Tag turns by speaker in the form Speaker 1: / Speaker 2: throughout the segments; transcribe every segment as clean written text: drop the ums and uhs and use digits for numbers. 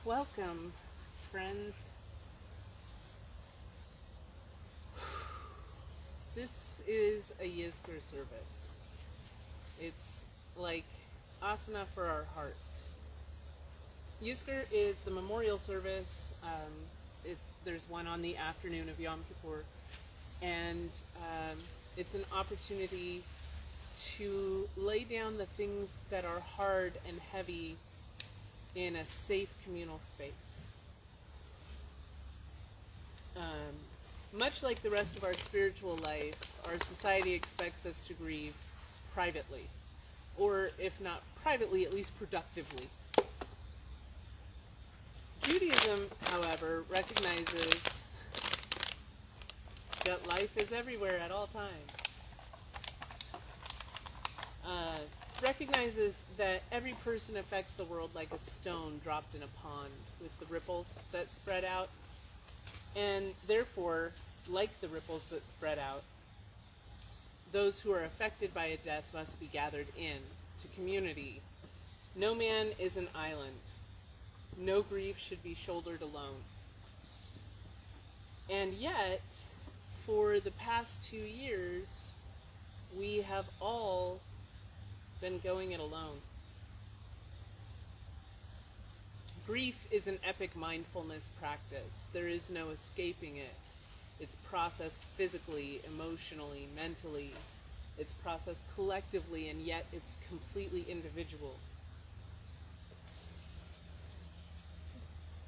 Speaker 1: Welcome, friends. This is a Yizkor service. It's like asana for our hearts. Yizkor is the memorial service. There's one on the afternoon of Yom Kippur, and it's an opportunity to lay down the things that are hard and heavy in a safe communal space. Much like the rest of our spiritual life, our society expects us to grieve privately, or if not privately, at least productively. Judaism, however, recognizes that life is everywhere at all times. Recognizes that every person affects the world like a stone dropped in a pond with the ripples that spread out, and therefore, like the ripples that spread out, those who are affected by a death must be gathered in to community. No man is an island. No grief should be shouldered alone. And yet, for the past 2 years, we have all been going it alone. Grief is an epic mindfulness practice. There is no escaping it. It's processed physically, emotionally, mentally. It's processed collectively, and yet it's completely individual.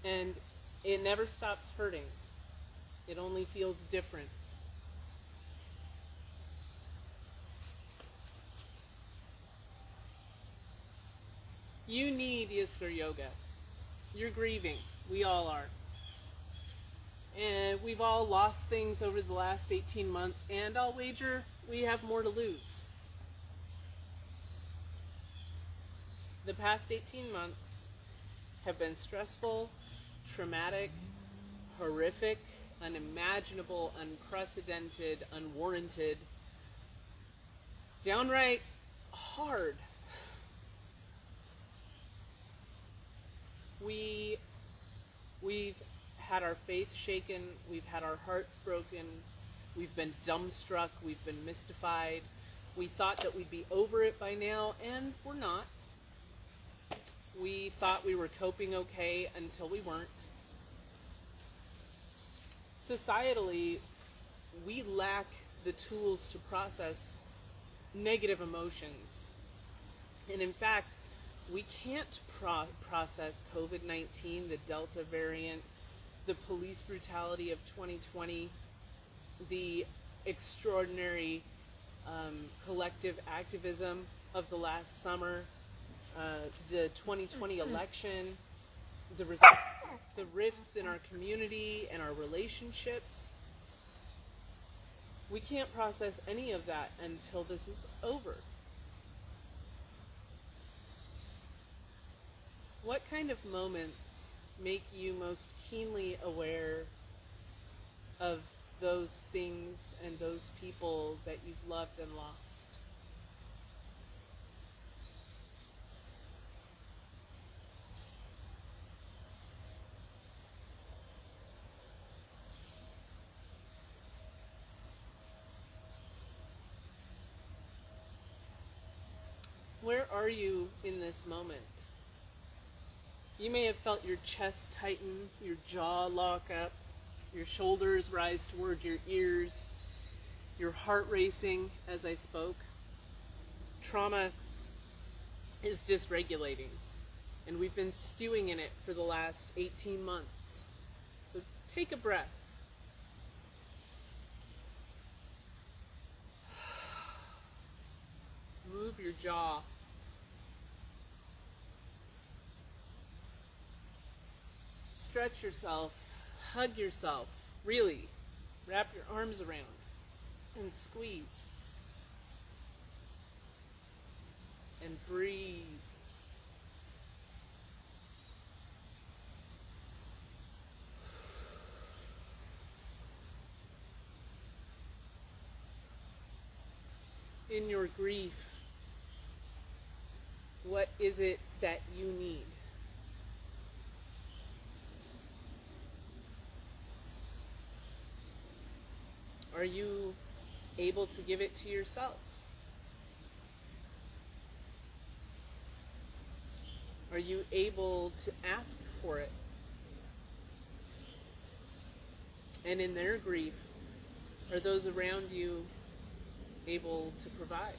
Speaker 1: And it never stops hurting. It only feels different. You need Yizkor yoga. You're grieving. We all are. And we've all lost things over the last 18 months, and I'll wager we have more to lose. The past 18 months have been stressful, traumatic, horrific, unimaginable, unprecedented, unwarranted, downright hard. We've had our faith shaken, we've had our hearts broken, we've been dumbstruck, we've been mystified. We thought that we'd be over it by now, and we're not. We thought we were coping okay until we weren't. Societally, we lack the tools to process negative emotions. And in fact, we can't process COVID-19, the Delta variant, the police brutality of 2020, the extraordinary collective activism of the last summer, the 2020 election, the rifts in our community and our relationships. We can't process any of that until this is over. What kind of moments make you most keenly aware of those things and those people that you've loved and lost? Where are you in this moment? You may have felt your chest tighten, your jaw lock up, your shoulders rise toward your ears, your heart racing as I spoke. Trauma is dysregulating, and we've been stewing in it for the last 18 months. So take a breath. Move your jaw. Stretch yourself, hug yourself, really. Wrap your arms around and squeeze. And breathe. In your grief, what is it that you need? Are you able to give it to yourself? Are you able to ask for it? And in their grief, are those around you able to provide?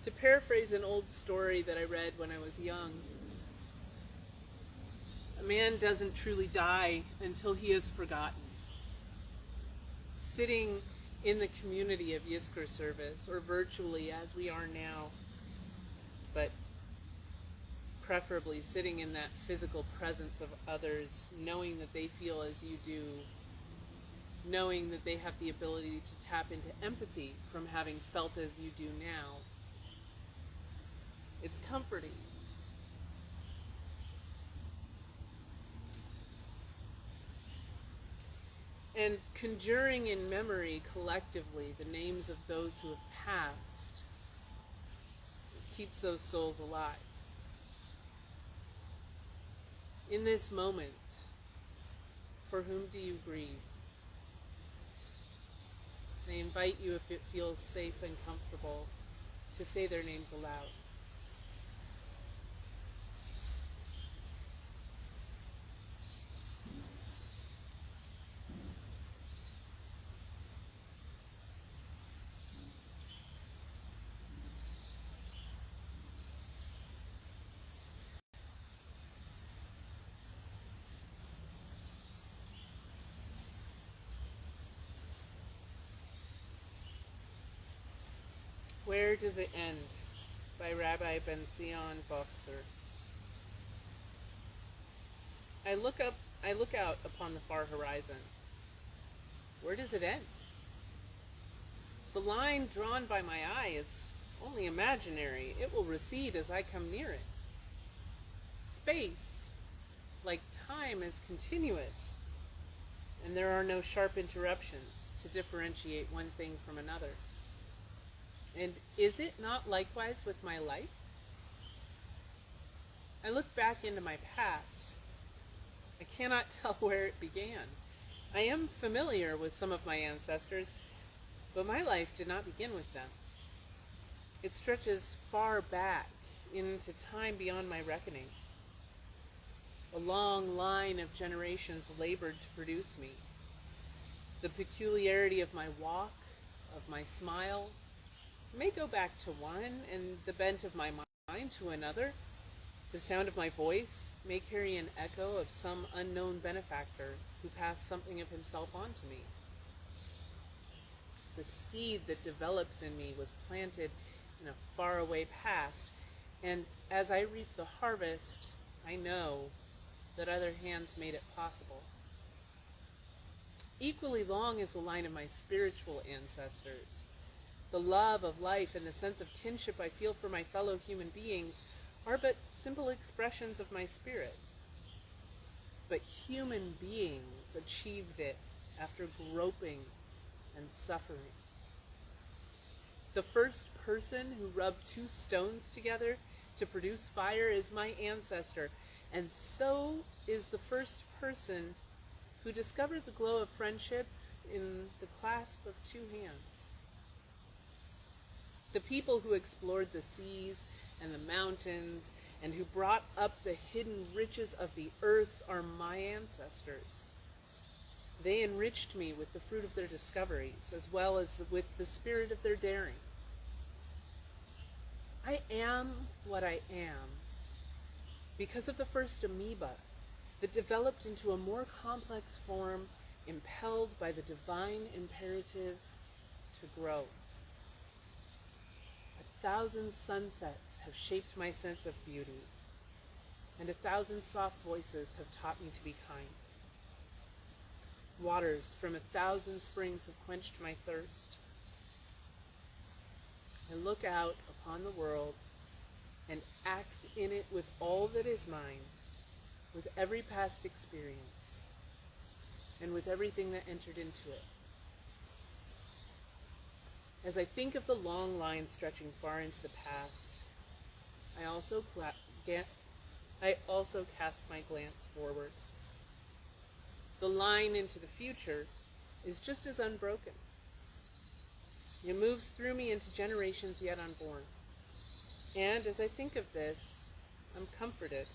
Speaker 1: To paraphrase an old story that I read when I was young, a man doesn't truly die until he is forgotten. Sitting in the community of Yizkor service, or virtually as we are now, but preferably sitting in that physical presence of others, knowing that they feel as you do, knowing that they have the ability to tap into empathy from having felt as you do now, it's comforting. And conjuring in memory collectively the names of those who have passed keeps those souls alive. In this moment, for whom do you grieve? I invite you, if it feels safe and comfortable, to say their names aloud. Where Does It End? By Rabbi Ben Zion Boxer. I look out upon the far horizon. Where does it end? The line drawn by my eye is only imaginary. It will recede as I come near it. Space, like time, is continuous, and there are no sharp interruptions to differentiate one thing from another. And is it not likewise with my life? I look back into my past. I cannot tell where it began. I am familiar with some of my ancestors, but my life did not begin with them. It stretches far back into time beyond my reckoning. A long line of generations labored to produce me. The peculiarity of my walk, of my smile, may go back to one, and the bent of my mind to another. The sound of my voice may carry an echo of some unknown benefactor who passed something of himself on to me. The seed that develops in me was planted in a faraway past, and as I reap the harvest, I know that other hands made it possible. Equally long is the line of my spiritual ancestors. The love of life and the sense of kinship I feel for my fellow human beings are but simple expressions of my spirit. But human beings achieved it after groping and suffering. The first person who rubbed two stones together to produce fire is my ancestor, and so is the first person who discovered the glow of friendship in the clasp of two hands. The people who explored the seas and the mountains and who brought up the hidden riches of the earth are my ancestors. They enriched me with the fruit of their discoveries, as well as with the spirit of their daring. I am what I am because of the first amoeba that developed into a more complex form, impelled by the divine imperative to grow. 1,000 sunsets have shaped my sense of beauty, and 1,000 soft voices have taught me to be kind. Waters from 1,000 springs have quenched my thirst. I look out upon the world and act in it with all that is mine, with every past experience, and with everything that entered into it. As I think of the long line stretching far into the past, I also cast my glance forward. The line into the future is just as unbroken. It moves through me into generations yet unborn. And as I think of this, I'm comforted.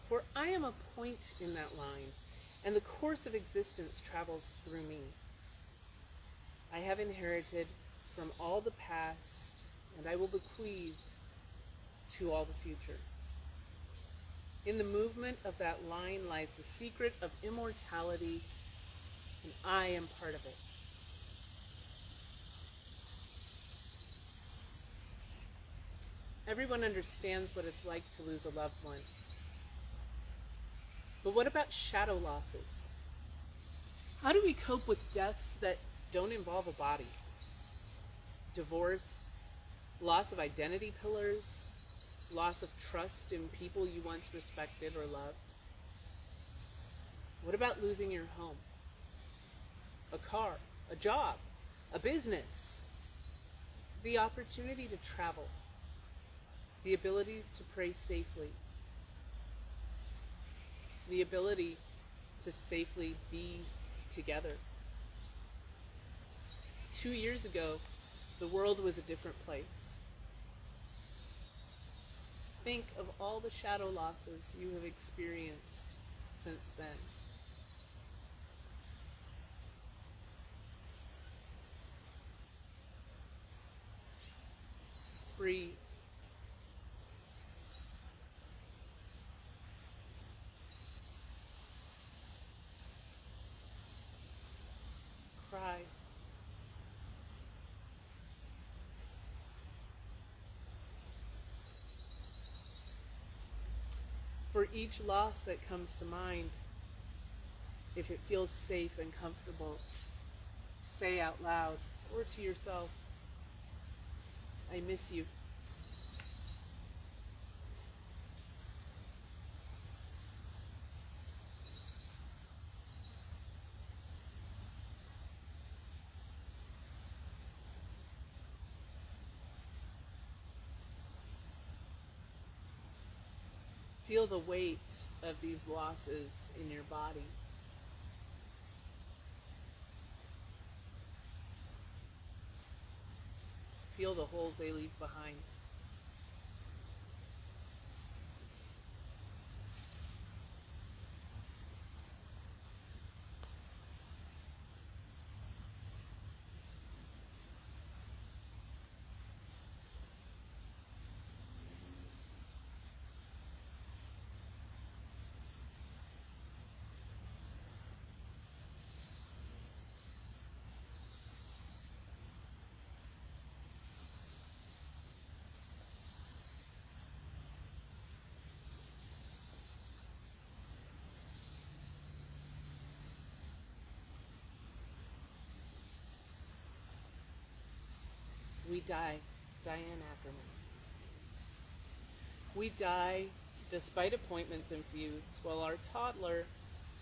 Speaker 1: For I am a point in that line, and the course of existence travels through me. I have inherited from all the past, and I will bequeath to all the future. In the movement of that line lies the secret of immortality, and I am part of it. Everyone understands what it's like to lose a loved one. But what about shadow losses? How do we cope with deaths that don't involve a body? Divorce, loss of identity pillars, loss of trust in people you once respected or loved. What about losing your home? A car, a job, a business, the opportunity to travel, the ability to pray safely, the ability to safely be together. 2 years ago, the world was a different place. Think of all the shadow losses you have experienced since then. Breathe. Cry. For each loss that comes to mind, if it feels safe and comfortable, say out loud or to yourself, I miss you. Feel the weight of these losses in your body. Feel the holes they leave behind. We die, Diane Ackerman. We die despite appointments and feuds, while our toddler,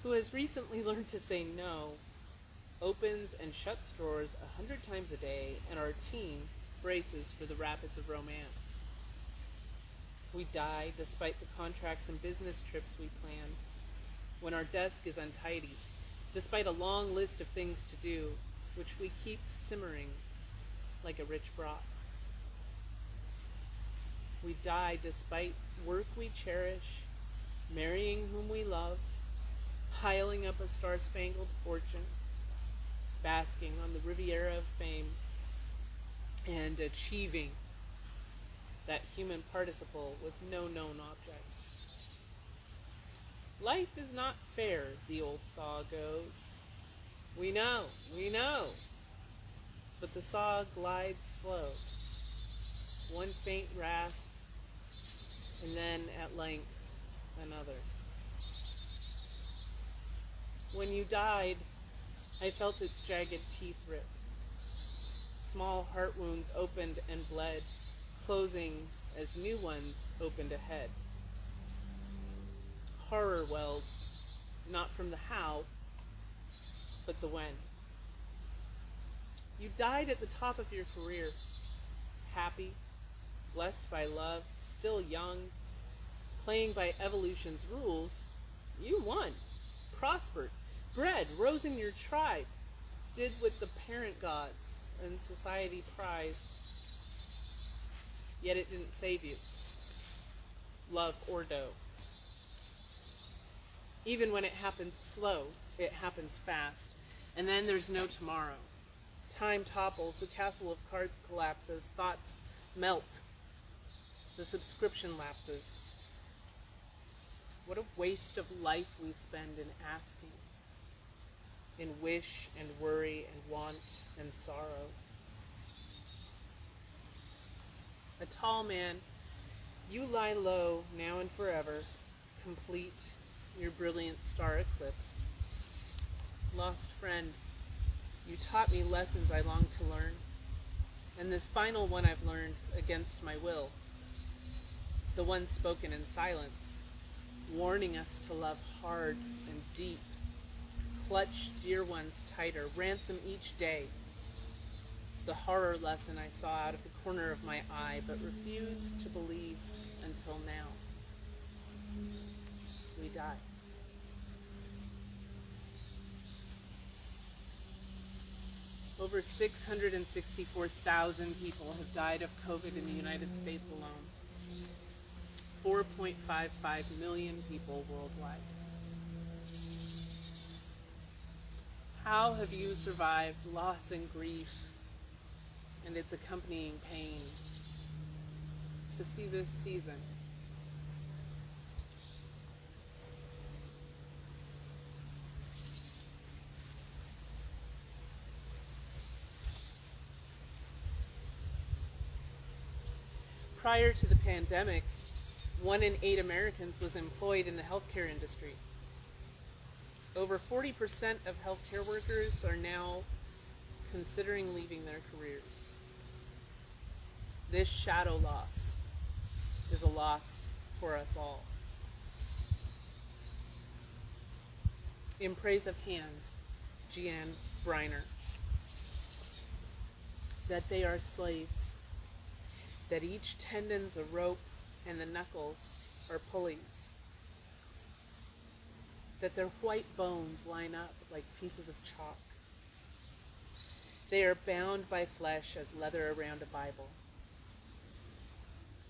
Speaker 1: who has recently learned to say no, opens and shuts drawers 100 times a day, and our teen braces for the rapids of romance. We die despite the contracts and business trips we planned, when our desk is untidy, despite a long list of things to do, which we keep simmering like a rich broth. We die despite work we cherish, marrying whom we love, piling up a star-spangled fortune, basking on the Riviera of fame, and achieving that human participle with no known object. Life is not fair, the old saw goes. We know, but the saw glides slow, one faint rasp, and then at length another. When you died, I felt its jagged teeth rip. Small heart wounds opened and bled, closing as new ones opened ahead. Horror welled, not from the how, but the when. You died at the top of your career, happy, blessed by love, still young, playing by evolution's rules. You won, prospered, bred, rose in your tribe, did what the parent gods and society prized. Yet it didn't save you, love or dough. Even when it happens slow, it happens fast. And then there's no tomorrow. Time topples, the castle of cards collapses, thoughts melt, the subscription lapses. What a waste of life we spend in asking, in wish and worry and want and sorrow. A tall man, you lie low now and forever, complete, your brilliant star eclipsed. Lost friend, you taught me lessons I long to learn, and this final one I've learned against my will, the one spoken in silence, warning us to love hard and deep, clutch dear ones tighter, ransom each day. The horror lesson I saw out of the corner of my eye, but refused to believe until now. We die. Over 664,000 people have died of COVID in the United States alone. 4.55 million people worldwide. How have you survived loss and grief and its accompanying pain to see this season? Prior to the pandemic, 1 in 8 Americans was employed in the healthcare industry. Over 40% of healthcare workers are now considering leaving their careers. This shadow loss is a loss for us all. In praise of hands, Jeanne Briner, that they are slaves, that each tendon's a rope and the knuckles are pulleys, that their white bones line up like pieces of chalk. They are bound by flesh as leather around a Bible,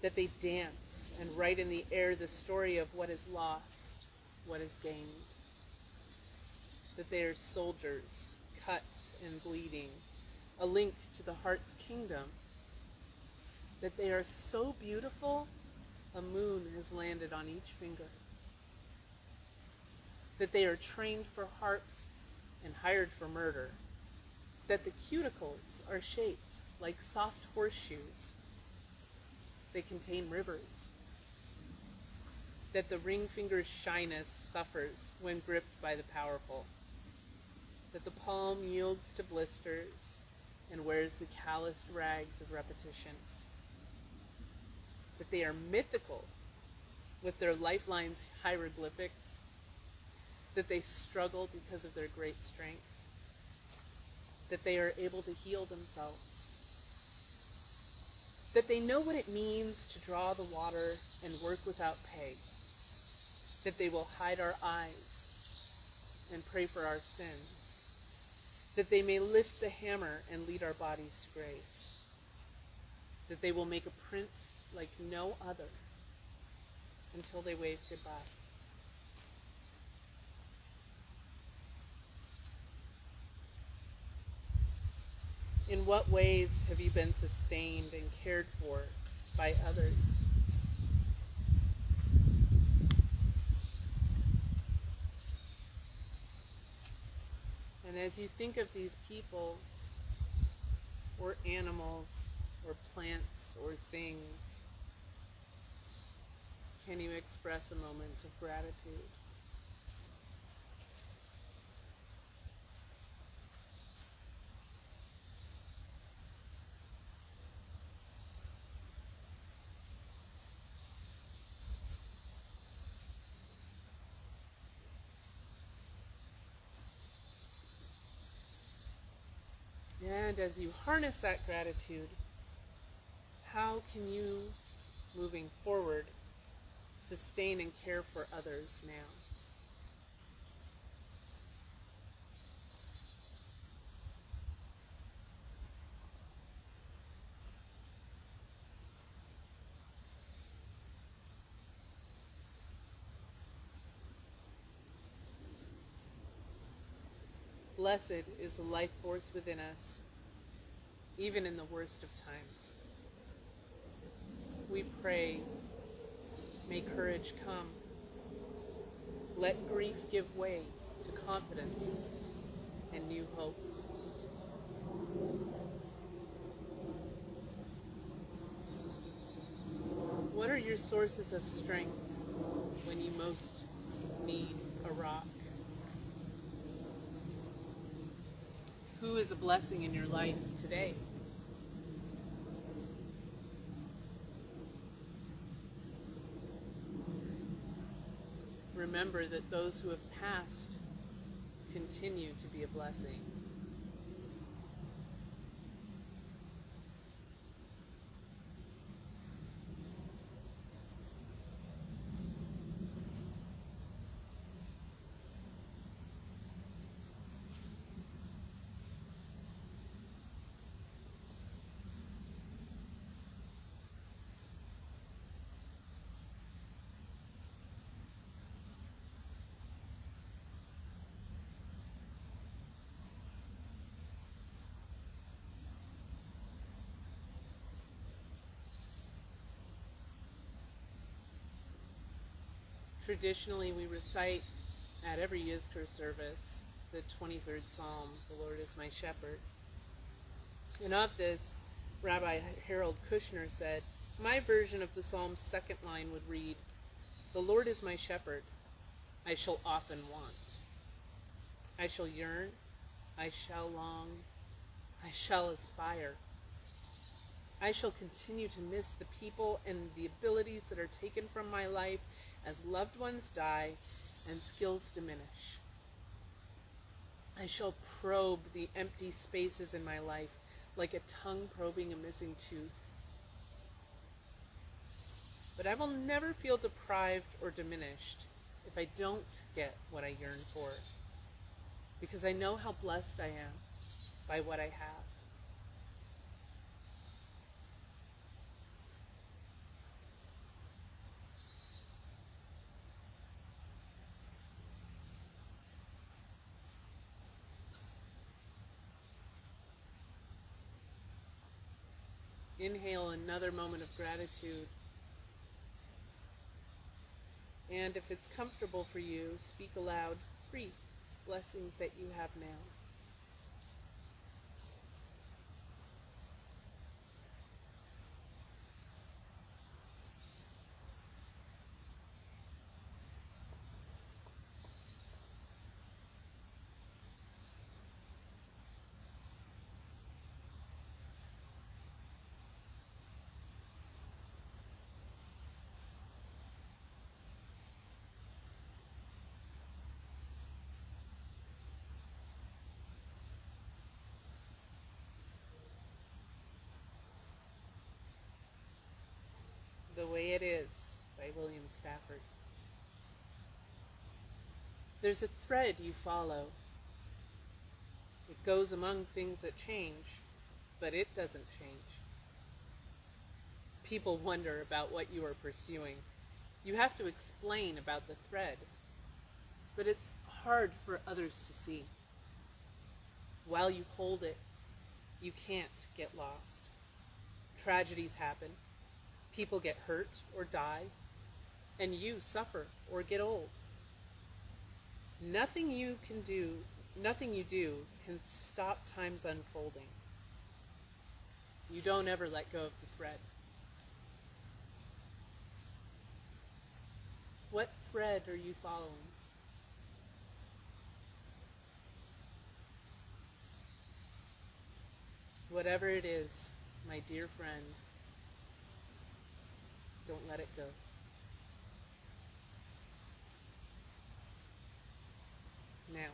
Speaker 1: that they dance and write in the air the story of what is lost, what is gained, that they are soldiers, cut and bleeding, a link to the heart's kingdom, that they are so beautiful, a moon has landed on each finger, that they are trained for harps and hired for murder, that the cuticles are shaped like soft horseshoes, they contain rivers, that the ring finger's shyness suffers when gripped by the powerful, that the palm yields to blisters and wears the calloused rags of repetition, that they are mythical with their lifelines hieroglyphics, that they struggle because of their great strength, that they are able to heal themselves, that they know what it means to draw the water and work without pay, that they will hide our eyes and pray for our sins, that they may lift the hammer and lead our bodies to grace, that they will make a print like no other until they wave goodbye. In what ways have you been sustained and cared for by others? And as you think of these people, or animals, or plants, or things, can you express a moment of gratitude? And as you harness that gratitude, how can you, moving forward, sustain and care for others now? Blessed is the life force within us, even in the worst of times. We pray, may courage come. Let grief give way to confidence and new hope. What are your sources of strength when you most need a rock? Who is a blessing in your life today? Remember that those who have passed continue to be a blessing. Traditionally, we recite at every Yizkor service the 23rd Psalm, "The Lord is my shepherd." And of this, Rabbi Harold Kushner said, "My version of the Psalm's second line would read, 'The Lord is my shepherd, I shall often want. I shall yearn, I shall long, I shall aspire. I shall continue to miss the people and the abilities that are taken from my life as loved ones die and skills diminish. I shall probe the empty spaces in my life like a tongue probing a missing tooth. But I will never feel deprived or diminished if I don't get what I yearn for, because I know how blessed I am by what I have.'" Inhale another moment of gratitude. And if it's comfortable for you, speak aloud 3 blessings that you have now. "The Way It Is" by William Stafford. There's a thread you follow. It goes among things that change, but it doesn't change. People wonder about what you are pursuing. You have to explain about the thread, but it's hard for others to see. While you hold it, you can't get lost. Tragedies happen. People get hurt or die, and you suffer or get old. Nothing you do can stop time's unfolding. You don't ever let go of the thread. What thread are you following? Whatever it is, my dear friend, don't let it go. Now,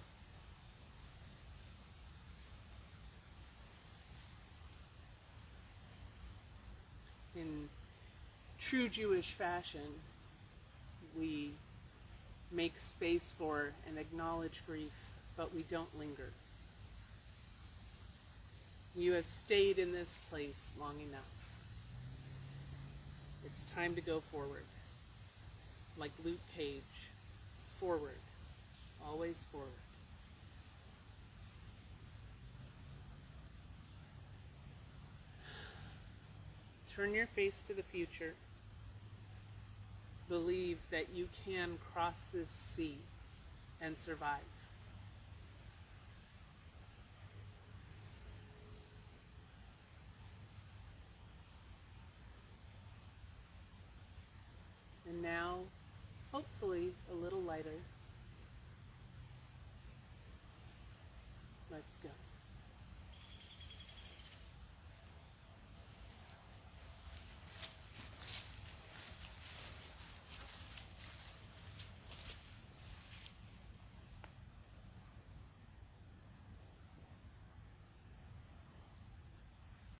Speaker 1: In true Jewish fashion, we make space for and acknowledge grief, but we don't linger. You have stayed in this place long enough. It's time to go forward. Like Luke Cage, forward, always forward. Turn your face to the future. Believe that you can cross this sea and survive. And now, hopefully, a little lighter.